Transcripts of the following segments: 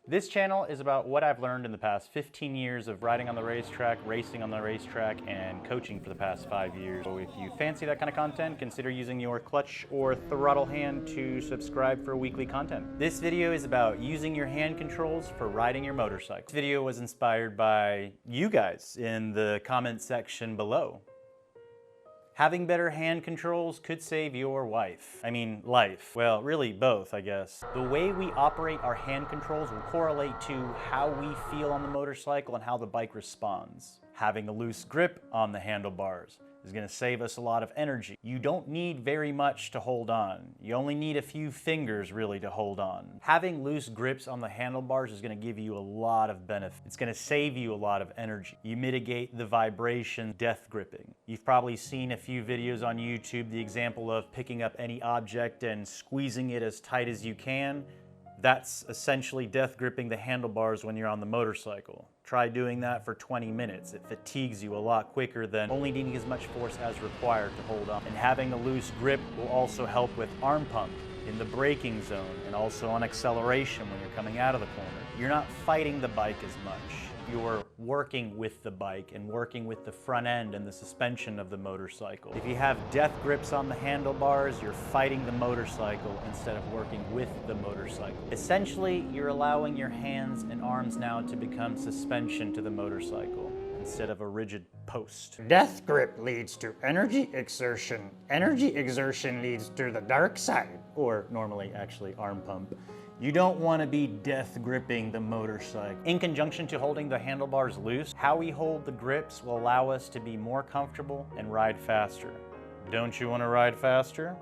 This channel is about what I've learned in the past 15 years of riding on the racetrack, racing on the racetrack, and coaching for the past 5 years. So if you fancy that kind of content, consider using your clutch or throttle hand to subscribe for weekly content. This video is about using your hand controls for riding your motorcycle. This video was inspired by you guys in the comment section below. Having better hand controls could save your life. Well, really both, I guess. The way we operate our hand controls will correlate to how we feel on the motorcycle and how the bike responds. Having a loose grip on the handlebars is going to save us a lot of energy. You don't need very much to hold on. You only need a few fingers really to hold on. Having loose grips on the handlebars is going to give you a lot of benefit. It's going to save you a lot of energy. You mitigate the vibration, death gripping. You've probably seen a few videos on YouTube, the example of picking up any object and squeezing it as tight as you can. That's essentially death gripping the handlebars when you're on the motorcycle. Try doing that for 20 minutes. It fatigues you a lot quicker than only needing as much force as required to hold on. And having a loose grip will also help with arm pump in the braking zone and also on acceleration when you're coming out of the corner. You're not fighting the bike as much. You're working with the bike and working with the front end and the suspension of the motorcycle. If you have death grips on the handlebars, you're fighting the motorcycle instead of working with the motorcycle. Essentially, you're allowing your hands and arms now to become suspension to the motorcycle instead of a rigid post. Death grip leads to energy exertion. Energy exertion leads to the dark side. Or normally, actually, arm pump. You don't want to be death gripping the motorcycle. In conjunction to holding the handlebars loose, how we hold the grips will allow us to be more comfortable and ride faster. Don't you want to ride faster?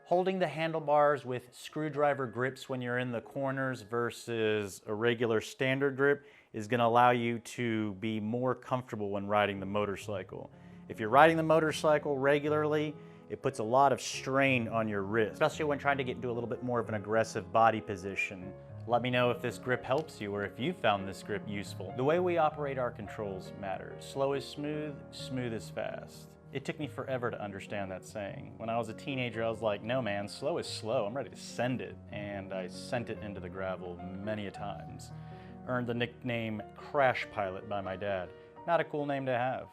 Holding the handlebars with screwdriver grips when you're in the corners versus a regular standard grip is going to allow you to be more comfortable when riding the motorcycle. If you're riding the motorcycle regularly, it puts a lot of strain on your wrist, especially when trying to get into a little bit more of an aggressive body position. Let me know if this grip helps you or if you found this grip useful. The way we operate our controls matters. Slow is smooth, smooth is fast. It took me forever to understand that saying. When I was a teenager, I was like, no man, slow is slow. I'm ready to send it. And I sent it into the gravel many a times. Earned the nickname Crash Pilot by my dad. Not a cool name to have.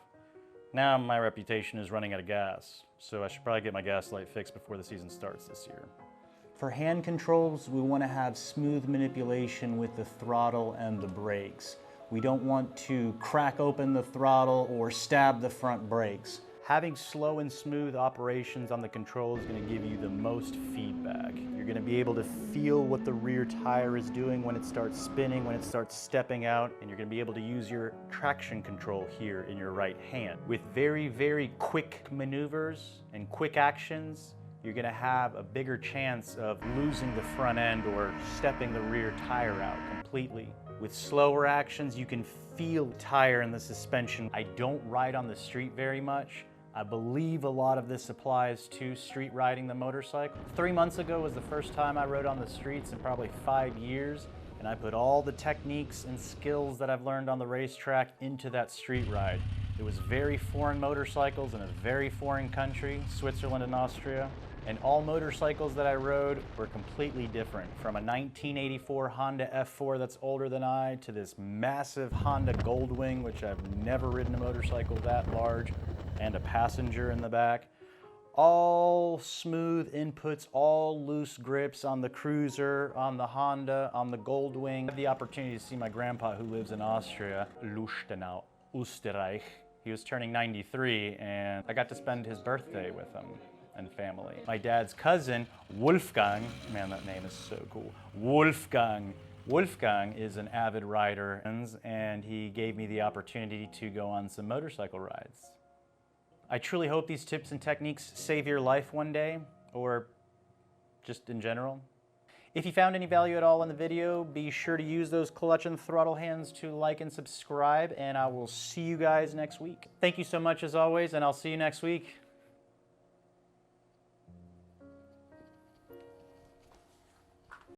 Now my reputation is running out of gas, so I should probably get my gas light fixed before the season starts this year. For hand controls, we want to have smooth manipulation with the throttle and the brakes. We don't want to crack open the throttle or stab the front brakes. Having slow and smooth operations on the control is going to give you the most feedback. You're going to be able to feel what the rear tire is doing when it starts spinning, when it starts stepping out, and you're going to be able to use your traction control here in your right hand. With very, very quick maneuvers and quick actions, you're going to have a bigger chance of losing the front end or stepping the rear tire out completely. With slower actions, you can feel the tire and the suspension. I don't ride on the street very much. I believe a lot of this applies to street riding the motorcycle. 3 months ago was the first time I rode on the streets in probably 5 years, and I put all the techniques and skills that I've learned on the racetrack into that street ride. It was very foreign motorcycles in a very foreign country, Switzerland and Austria, and all motorcycles that I rode were completely different. From a 1984 Honda F4 that's older than I, to this massive Honda Goldwing, which I've never ridden a motorcycle that large, and a passenger in the back. All smooth inputs, all loose grips on the Cruiser, on the Honda, on the Goldwing. I had the opportunity to see my grandpa who lives in Austria, Lustenau, Österreich. He was turning 93 and I got to spend his birthday with him and family. My dad's cousin, Wolfgang, man that name is so cool, Wolfgang is an avid rider and he gave me the opportunity to go on some motorcycle rides. I truly hope these tips and techniques save your life one day, or just in general. If you found any value at all in the video, be sure to use those clutch and throttle hands to like and subscribe, and I will see you guys next week. Thank you so much as always, and I'll see you next week.